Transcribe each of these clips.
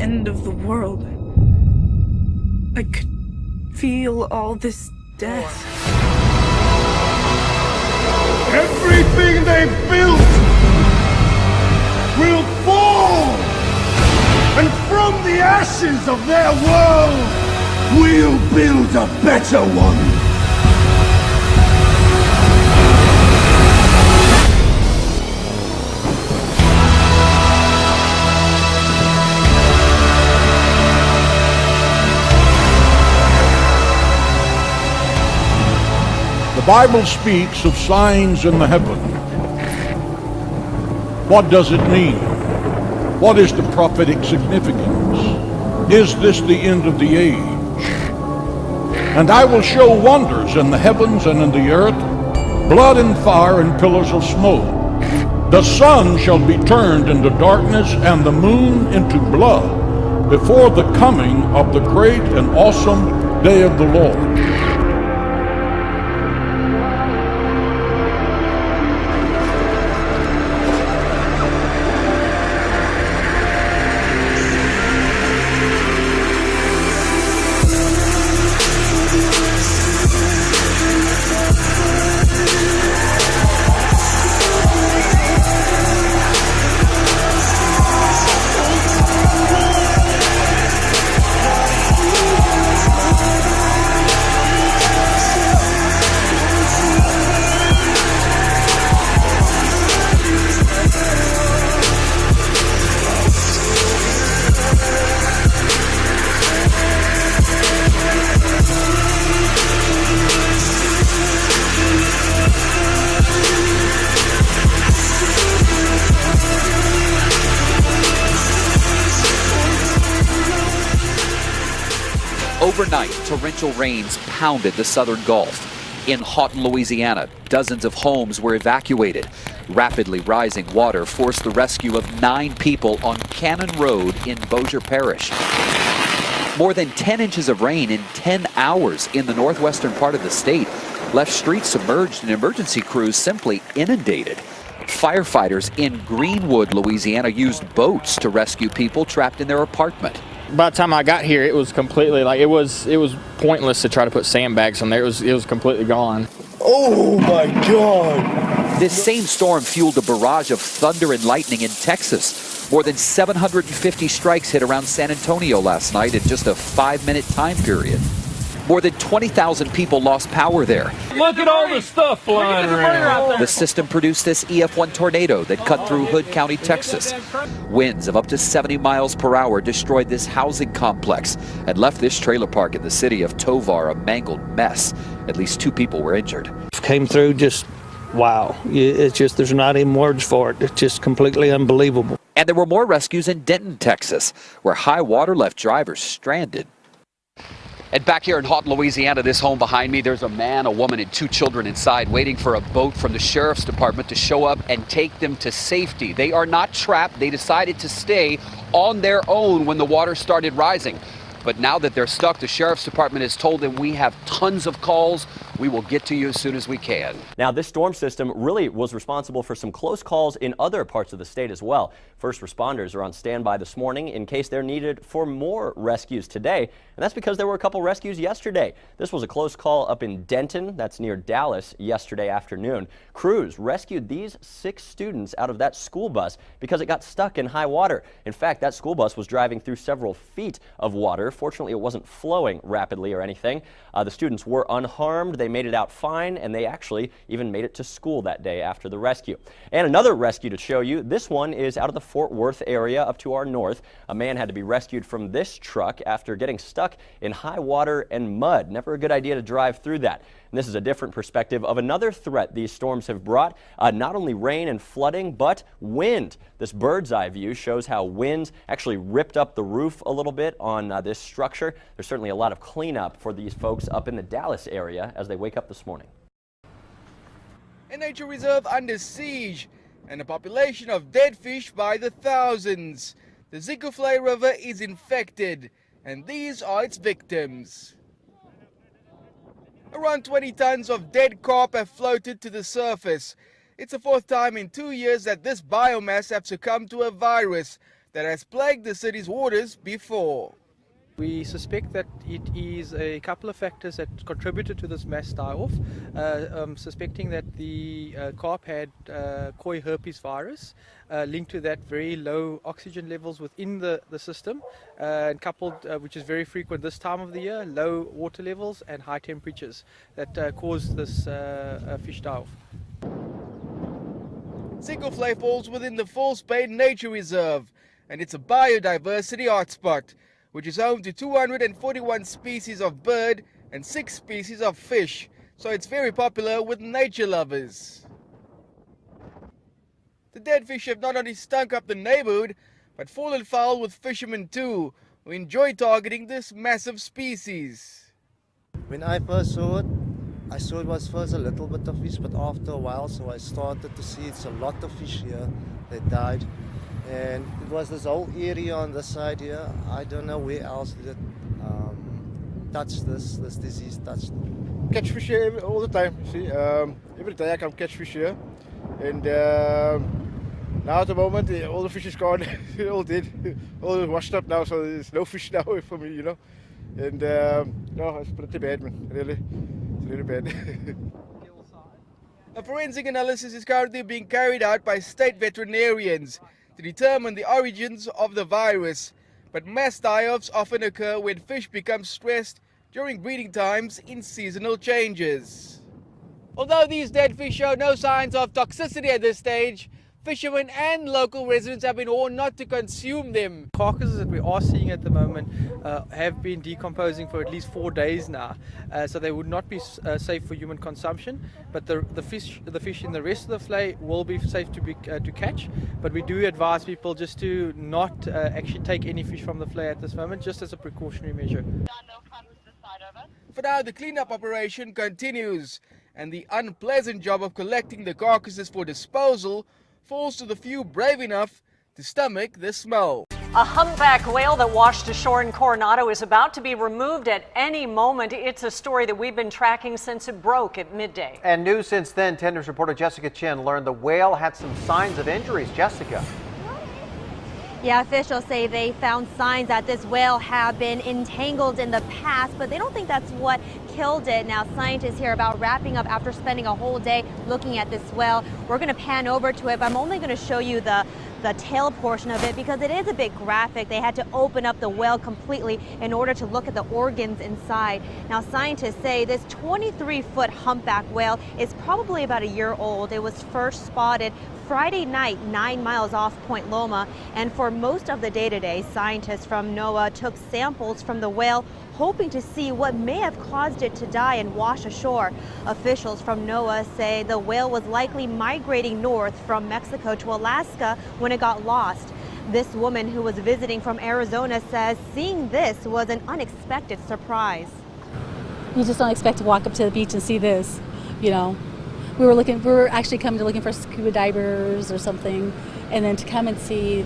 end of the world. I could feel all this death. Everything they built will fall! And from the ashes of their world, we'll build a better one! The Bible speaks of signs in the heaven. What does it mean? What is the prophetic significance? Is this the end of the age? And I will show wonders in the heavens and in the earth, blood and fire and pillars of smoke. The sun shall be turned into darkness and the moon into blood before the coming of the great and awesome day of the Lord. Overnight, torrential rains pounded the southern Gulf. In Houghton, Louisiana, dozens of homes were evacuated. Rapidly rising water forced the rescue of 9 people on Cannon Road in Bossier Parish. More than 10 inches of rain in 10 hours in the northwestern part of the state left streets submerged and emergency crews simply inundated. Firefighters in Greenwood, Louisiana used boats to rescue people trapped in their apartment. By the time I got here, it was completely it was pointless to try to put sandbags on there. It was completely gone. Oh my God! This same storm fueled a barrage of thunder and lightning in Texas. More than 750 strikes hit around San Antonio last night in just a 5-minute time period. More than 20,000 people lost power there. Look at all the stuff flying around. The system produced this EF1 tornado that cut through Hood County, Texas. Winds of up to 70 miles per hour destroyed this housing complex and left this trailer park in the city of Tovar a mangled mess. At least 2 people were injured. Came through just, wow. It's just, there's not even words for it. It's just completely unbelievable. And there were more rescues in Denton, Texas, where high water left drivers stranded. And back here in Houghton, Louisiana, this home behind me, there's a man, a woman, and 2 children inside waiting for a boat from the sheriff's department to show up and take them to safety. They are not trapped. They decided to stay on their own when the water started rising. But now that they're stuck, the sheriff's department has told them we have tons of calls. We will get to you as soon as we can. Now, this storm system really was responsible for some close calls in other parts of the state as well. First responders are on standby this morning in case they're needed for more rescues today. And that's because there were a couple rescues yesterday. This was a close call up in Denton, that's near Dallas, yesterday afternoon. Crews rescued these 6 students out of that school bus because it got stuck in high water. In fact, that school bus was driving through several feet of water. Fortunately, it wasn't flowing rapidly or anything. The students were unharmed. They made it out fine, and they actually even made it to school that day after the rescue. And another rescue to show you. This one is out of the Fort Worth area up to our north. A man had to be rescued from this truck after getting stuck in high water and mud. Never a good idea to drive through that. And this is a different perspective of another threat these storms have brought. Not only rain and flooding, but wind. This bird's eye view shows how winds actually ripped up the roof a little bit on this structure. There's certainly a lot of cleanup for these folks up in the Dallas area as they wake up this morning. A nature reserve under siege and a population of dead fish by the thousands. The Zicuflay River is infected, and these are its victims. Around 20 tons of dead carp have floated to the surface. It's the 4th time in 2 years that this biomass have succumbed to a virus that has plagued the city's waters before. We suspect that it is a couple of factors that contributed to this mass die-off, suspecting that the carp had koi herpes virus, linked to that very low oxygen levels within the system, and coupled, which is very frequent this time of the year, low water levels and high temperatures that caused this fish die-off. Zickleflay falls within the False Bay Nature Reserve, and it's a biodiversity hotspot, which is home to 241 species of bird and 6 species of fish, so it's very popular with nature lovers. The dead fish have not only stunk up the neighborhood, but fallen foul with fishermen too, who enjoy targeting this massive species. When I first saw it was first a little bit of fish, but after a while, so I started to see it's a lot of fish here that died. And it was this whole area on this side here. I don't know where else did it touch this disease touched. Catch fish here all the time, you see. Every day I come catch fish here. And now at the moment, all the fish is gone, all dead, all washed up now, so there's no fish now for me, you know. And no, it's pretty bad, man, really. It's really bad. A forensic analysis is currently being carried out by state veterinarians to determine the origins of the virus, but mass die-offs often occur when fish become stressed during breeding times in seasonal changes. Although these dead fish show no signs of toxicity at this stage, fishermen and local residents have been warned not to consume them. Carcasses that we are seeing at the moment have been decomposing for at least 4 days now, so they would not be safe for human consumption. But the fish in the rest of the flay will be safe to catch. But we do advise people just to not actually take any fish from the flay at this moment, just as a precautionary measure. For now, the cleanup operation continues, and the unpleasant job of collecting the carcasses for disposal falls to the few brave enough to stomach the smell. A humpback whale that washed ashore in Coronado is about to be removed at any moment. It's a story that we've been tracking since it broke at midday. And news since then, 10 News reporter Jessica Chen learned the whale had some signs of injuries. Jessica. Yeah, officials say they found signs that this whale had been entangled in the past, but they don't think that's what killed it. Now, scientists here about wrapping up after spending a whole day looking at this whale. We're going to pan over to it, but I'm only going to show you the tail portion of it because it is a bit graphic. They had to open up the whale completely in order to look at the organs inside. Now, scientists say this 23-foot humpback whale is probably about a year old. It was first spotted Friday night 9 miles off Point Loma, and for most of the day today, scientists from NOAA took samples from the whale, hoping to see what may have caused it to die and wash ashore. Officials from NOAA say the whale was likely migrating north from Mexico to Alaska when it got lost. This woman who was visiting from Arizona says seeing this was an unexpected surprise. You just don't expect to walk up to the beach and see this, you know. We were actually coming to looking for scuba divers or something, and then to come and see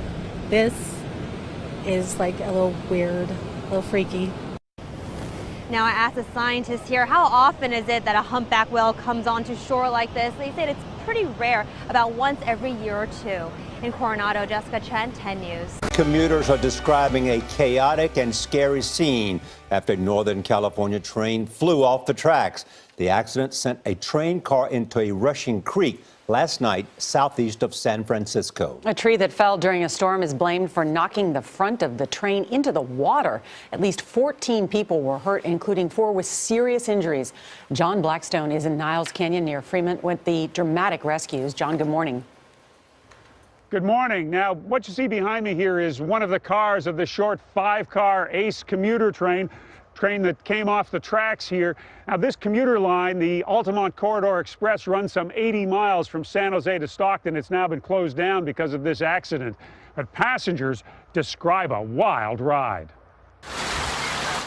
this is like a little weird, a little freaky. Now, I asked the scientists here, how often is it that a humpback whale comes onto shore like this? They said it's pretty rare, about once every year or two. In Coronado, Jessica Chen, 10 News. Commuters are describing a chaotic and scary scene after a Northern California train flew off the tracks. The accident sent a train car into a rushing creek last night southeast of San Francisco. A tree that fell during a storm is blamed for knocking the front of the train into the water. At least 14 people were hurt, including 4 with serious injuries. John Blackstone is in Niles Canyon near Fremont with the dramatic rescues. John, good morning. Good morning. Now, what you see behind me here is one of the cars of the short 5-car Ace commuter train that came off the tracks here. Now, this commuter line, the Altamont Corridor Express, runs some 80 miles from San Jose to Stockton. It's now been closed down because of this accident. But passengers describe a wild ride.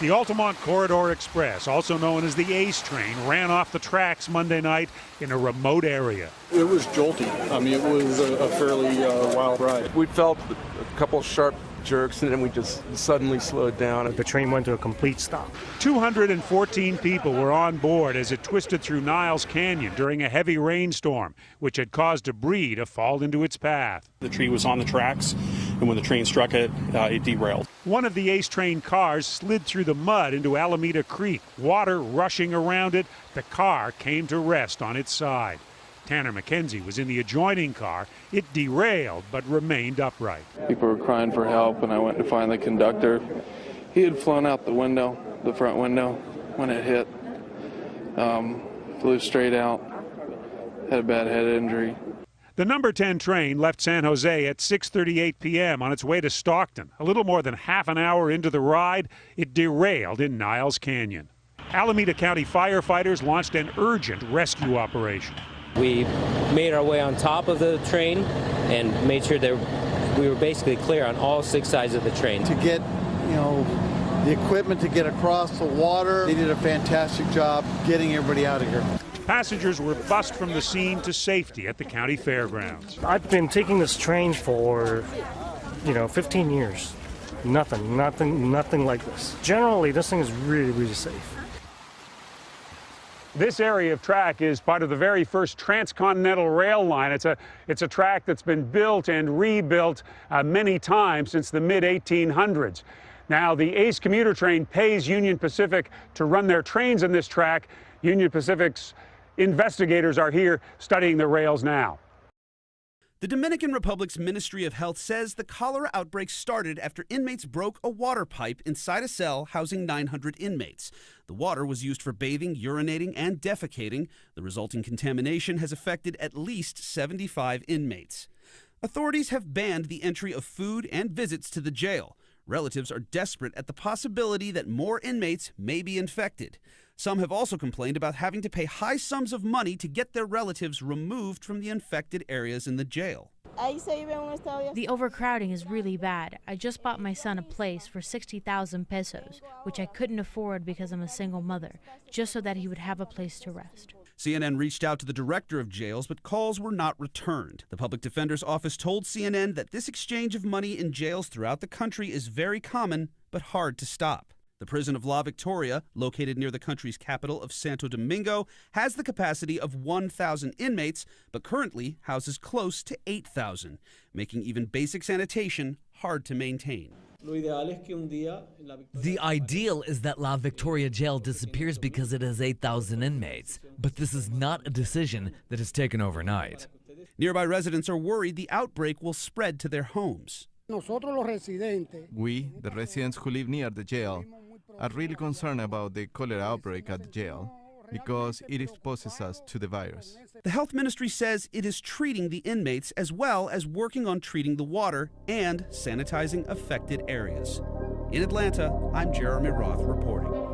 The Altamont Corridor Express, also known as the Ace train, ran off the tracks Monday night in a remote area. It was jolty. I mean, it was a fairly wild ride. We felt a couple sharp jerks, and then we just suddenly slowed down. The train went to a complete stop. 214 people were on board as it twisted through Niles Canyon during a heavy rainstorm, which had caused debris to fall into its path. The tree was on the tracks, and when the train struck it, it derailed. One of the ACE train cars slid through the mud into Alameda Creek, water rushing around it. The car came to rest on its side. Tanner McKenzie was in the adjoining car. It derailed but remained upright. People were crying for help, and I went to find the conductor. He had flown out the window, the front window, when it hit. Flew straight out, had a bad head injury. The number 10 train left San Jose at 6:38 p.m. on its way to Stockton. A little more than half an hour into the ride, it derailed in Niles Canyon. Alameda County firefighters launched an urgent rescue operation. We made our way on top of the train and made sure that we were basically clear on all 6 sides of the train. To get, the equipment to get across the water, they did a fantastic job getting everybody out of here. Passengers were bussed from the scene to safety at the county fairgrounds. I've been taking this train for, 15 years. Nothing like this. Generally, this thing is really, really safe. This area of track is part of the very first transcontinental rail line. It's a track that's been built and rebuilt many times since the mid-1800s. Now, the ACE commuter train pays Union Pacific to run their trains in this track. Union Pacific's investigators are here studying the rails now. The Dominican Republic's Ministry of Health says the cholera outbreak started after inmates broke a water pipe inside a cell housing 900 inmates. The water was used for bathing, urinating, and defecating. The resulting contamination has affected at least 75 inmates. Authorities have banned the entry of food and visits to the jail. Relatives are desperate at the possibility that more inmates may be infected. Some have also complained about having to pay high sums of money to get their relatives removed from the infected areas in the jail. The overcrowding is really bad. I just bought my son a place for 60,000 pesos, which I couldn't afford because I'm a single mother, just so that he would have a place to rest. CNN reached out to the director of jails, but calls were not returned. The public defender's office told CNN that this exchange of money in jails throughout the country is very common, but hard to stop. The prison of La Victoria, located near the country's capital of Santo Domingo, has the capacity of 1,000 inmates, but currently houses close to 8,000, making even basic sanitation hard to maintain. The ideal is that La Victoria jail disappears because it has 8,000 inmates, but this is not a decision that is taken overnight. Nearby residents are worried the outbreak will spread to their homes. We, the residents who live near the jail, are really concerned about the cholera outbreak at the jail because it exposes us to the virus. The health ministry says it is treating the inmates as well as working on treating the water and sanitizing affected areas. In Atlanta, I'm Jeremy Roth reporting.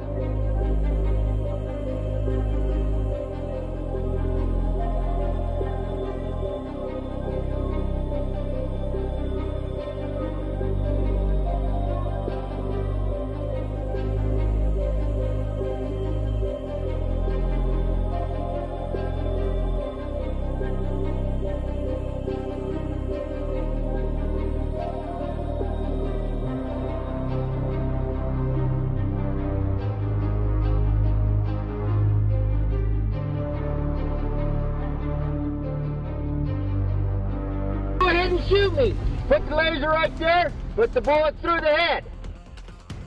Shoot me! Put the laser right there, put the bullet through the head.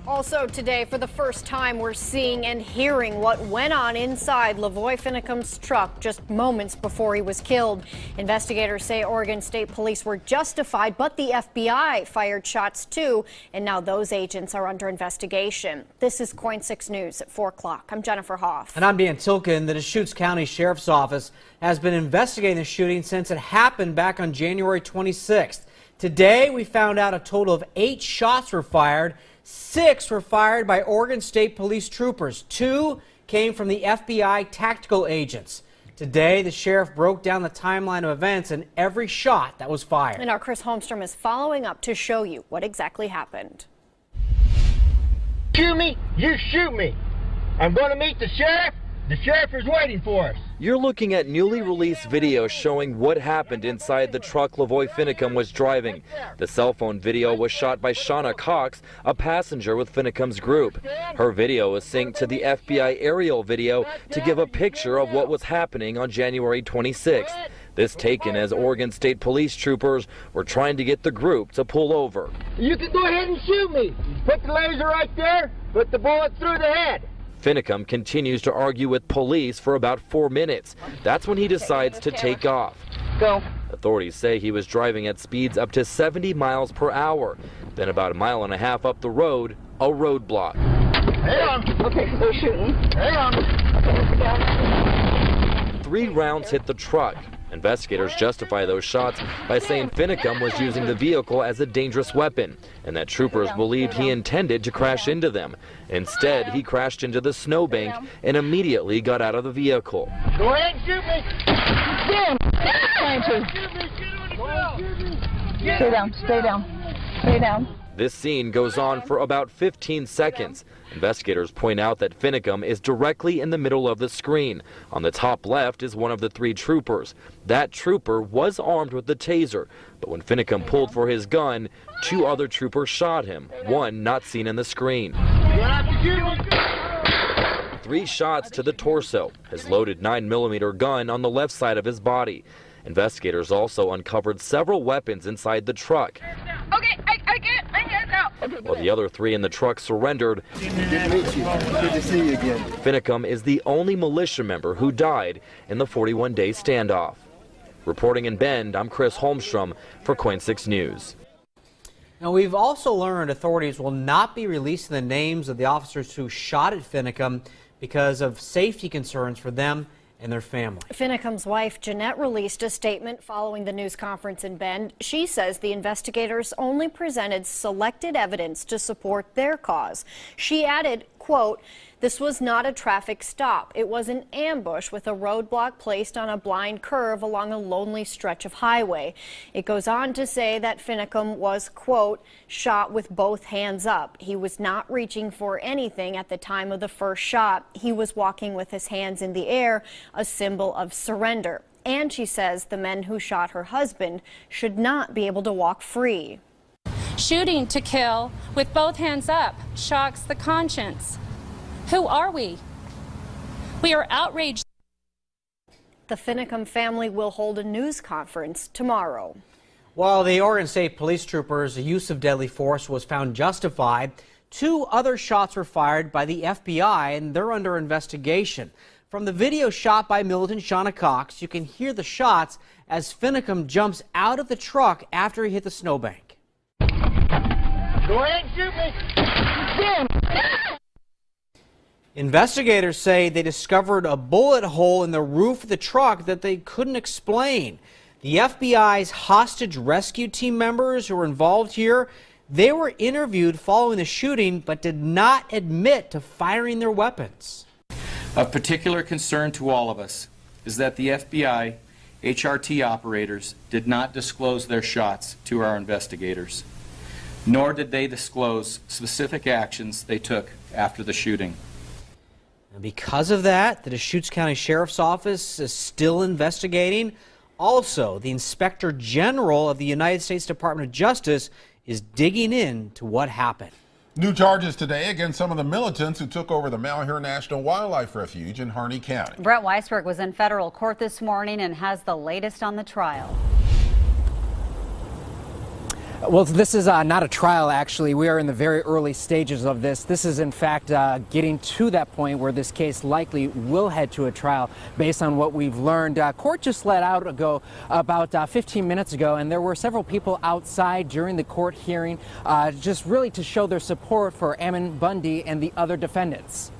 Also today, for the first time, we're seeing and hearing what went on inside Lavoy Finicum's truck just moments before he was killed. Investigators say Oregon State Police were justified, but the FBI fired shots too, and now those agents are under investigation. This is KOIN 6 News at 4 o'clock. I'm Jennifer Hoff. And I'm Dan Tilkin. The Deschutes County Sheriff's Office has been investigating the shooting since it happened back on January 26th. Today, we found out a total of 8 shots were fired. 6 were fired by Oregon State Police troopers. 2 came from the FBI tactical agents. Today, the sheriff broke down the timeline of events and every shot that was fired. And our Chris Holmstrom is following up to show you what exactly happened. Shoot me, you shoot me. I'm going to meet the sheriff. The sheriff is waiting for us. You're looking at newly released video showing what happened inside the truck Lavoy Finicum was driving. The cell phone video was shot by Shauna Cox, a passenger with Finicum's group. Her video is synced to the FBI aerial video to give a picture of what was happening on January 26th. This taken as Oregon State Police troopers were trying to get the group to pull over. You can go ahead and shoot me. Put the laser right there, put the bullet through the head. Finicum continues to argue with police for about 4 minutes. That's when he decides to take off. Go. Authorities say he was driving at speeds up to 70 miles per hour. Then about 1.5 miles up the road, a roadblock. Hang on. Okay, they're shooting. Hang on. 3 rounds hit the truck. Investigators justify those shots by saying Finicum was using the vehicle as a dangerous weapon and that troopers believed he intended to crash into them. Instead, he crashed into the snowbank and immediately got out of the vehicle. Go ahead and shoot me. Stay down, stay down, stay down. This scene goes on for about 15 seconds. Investigators point out that Finicum is directly in the middle of the screen. On the top left is one of the 3 troopers. That trooper was armed with the taser, but when Finicum pulled for his gun, 2 other troopers shot him, one not seen in the screen. 3 shots to the torso, his loaded 9mm gun on the left side of his body. Investigators also uncovered several weapons inside the truck. Okay, I get it now. While the other 3 in the truck surrendered, Good to meet you. Good to see you again. Finicum is the only militia member who died in the 41-day standoff. Reporting in Bend, I'm Chris Holmstrom for KOIN 6 News. Now, we've also learned authorities will not be releasing the names of the officers who shot at Finicum because of safety concerns for them and their family. Finicum's wife, Jeanette, released a statement following the news conference in Bend. She says the investigators only presented selected evidence to support their cause. She added, quote, "This was not a traffic stop. It was an ambush with a roadblock placed on a blind curve along a lonely stretch of highway." It goes on to say that Finicum was, quote, "shot with both hands up. He was not reaching for anything at the time of the first shot. He was walking with his hands in the air, a symbol of surrender." And she says the men who shot her husband should not be able to walk free. Shooting to kill with both hands up shocks the conscience. Who are we? We are outraged. The Finicum family will hold a news conference tomorrow. While the Oregon State Police troopers' use of deadly force was found justified, 2 other shots were fired by the FBI and they're under investigation. From the video shot by Militant Shauna Cox, you can hear the shots as Finicum jumps out of the truck after he hit the snowbank. Go ahead and shoot me. Investigators say they discovered a bullet hole in the roof of the truck that they couldn't explain. The FBI's hostage rescue team members who were involved here, they were interviewed following the shooting but did not admit to firing their weapons. Of particular concern to all of us is that the FBI HRT operators did not disclose their shots to our investigators, nor did they disclose specific actions they took after the shooting. And because of that, the Deschutes County Sheriff's Office is still investigating. Also, the Inspector General of the United States Department of Justice is digging into what happened. New charges today against some of the militants who took over the Malheur National Wildlife Refuge in Harney County. Bret Weisberg was in federal court this morning and has the latest on the trial. Well, this is not a trial, actually. We are in the very early stages of this. This is, in fact, getting to that point where this case likely will head to a trial based on what we've learned. Court just let out about 15 minutes ago, and there were several people outside during the court hearing just really to show their support for Ammon Bundy and the other defendants.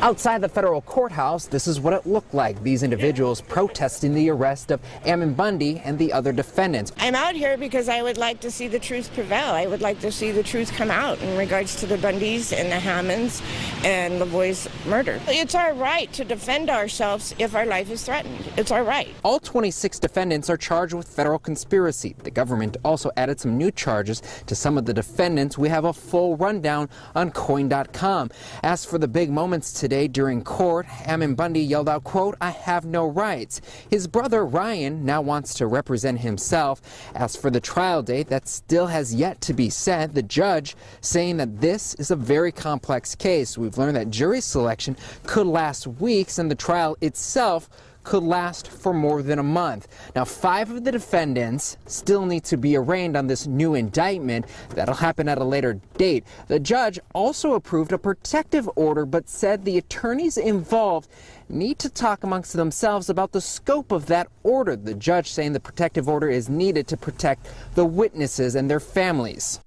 Outside the federal courthouse, this is what it looked like. These individuals protesting the arrest of Ammon Bundy and the other defendants. I'm out here because I would like to see the truth prevail. I would like to see the truth come out in regards to the Bundys and the Hammonds and LaVoy's murder. It's our right to defend ourselves if our life is threatened. It's our right. All 26 defendants are charged with federal conspiracy. The government also added some new charges to some of the defendants. We have a full rundown on KOIN.com. As for the big moments today during court, Ammon Bundy yelled out, quote, "I have no rights." His brother Ryan now wants to represent himself. As for the trial date, that still has yet to be set. The judge saying that this is a very complex case. We've learned that jury selection could last weeks and the trial itself could last for more than a month. Now, 5 of the defendants still need to be arraigned on this new indictment. That'll happen at a later date. The judge also approved a protective order, but said the attorneys involved need to talk amongst themselves about the scope of that order. The judge saying the protective order is needed to protect the witnesses and their families.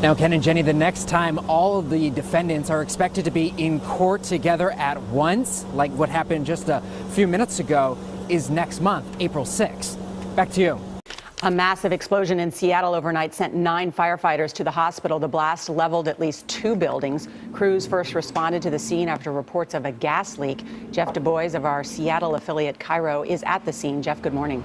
Now, Ken and Jenny, the next time all of the defendants are expected to be in court together at once, like what happened just a few minutes ago, is next month, April 6th. Back to you. A massive explosion in Seattle overnight sent 9 firefighters to the hospital. The blast leveled at least 2 buildings. Crews first responded to the scene after reports of a gas leak. Jeff Du Bois of our Seattle affiliate Cairo is at the scene. Jeff, good morning.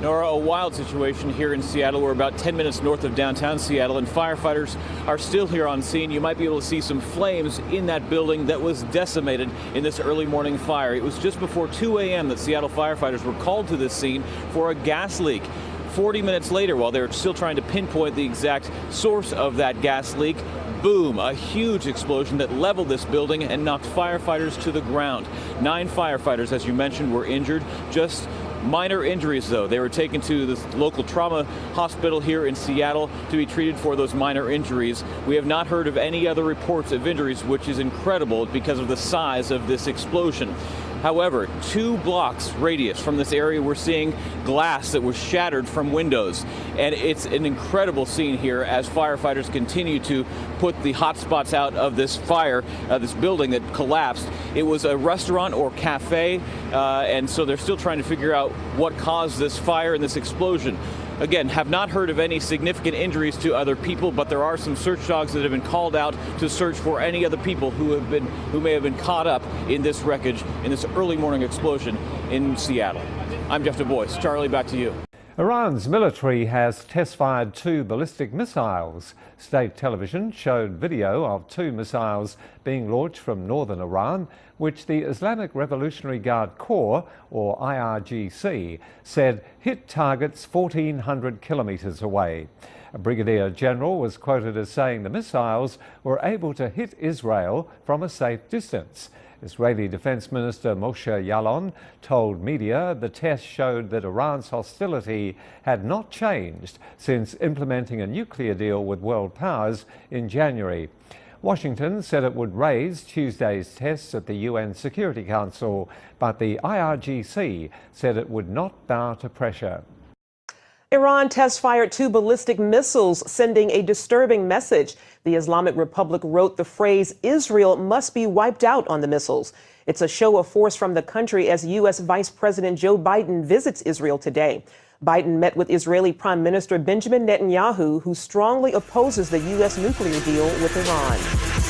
Nora, a wild situation here in Seattle. We're about 10 minutes north of downtown Seattle, and firefighters are still here on scene. You might be able to see some flames in that building that was decimated in this early morning fire. It was just before 2 a.m. that Seattle firefighters were called to this scene for a gas leak. 40 minutes later, while they were still trying to pinpoint the exact source of that gas leak, boom, a huge explosion that leveled this building and knocked firefighters to the ground. 9 firefighters, as you mentioned, were injured. Just minor injuries, though. They were taken to the local trauma hospital here in Seattle to be treated for those minor injuries. We have not heard of any other reports of injuries, which is incredible because of the size of this explosion. However, 2 blocks radius from this area, we're seeing glass that was shattered from windows. And it's an incredible scene here as firefighters continue to put the hot spots out of this fire, this building that collapsed. It was a restaurant or cafe, and so they're still trying to figure out what caused this fire and this explosion. Again, have not heard of any significant injuries to other people, but there are some search dogs that have been called out to search for any other people who may have been caught up in this wreckage, in this early morning explosion in Seattle. I'm Jeff Du Bois. Charlie, back to you. Iran's military has test-fired 2 ballistic missiles. State television showed video of 2 missiles being launched from northern Iran, which the Islamic Revolutionary Guard Corps, or IRGC, said hit targets 1,400 kilometres away. A brigadier general was quoted as saying the missiles were able to hit Israel from a safe distance. Israeli Defense Minister Moshe Yaalon told media the test showed that Iran's hostility had not changed since implementing a nuclear deal with world powers in January. Washington said it would raise Tuesday's tests at the UN Security Council, but the IRGC said it would not bow to pressure. Iran test-fired 2 ballistic missiles, sending a disturbing message. The Islamic Republic wrote the phrase, "Israel must be wiped out" on the missiles. It's a show of force from the country as U.S. Vice President Joe Biden visits Israel today. Biden met with Israeli Prime Minister Benjamin Netanyahu, who strongly opposes the U.S. nuclear deal with Iran.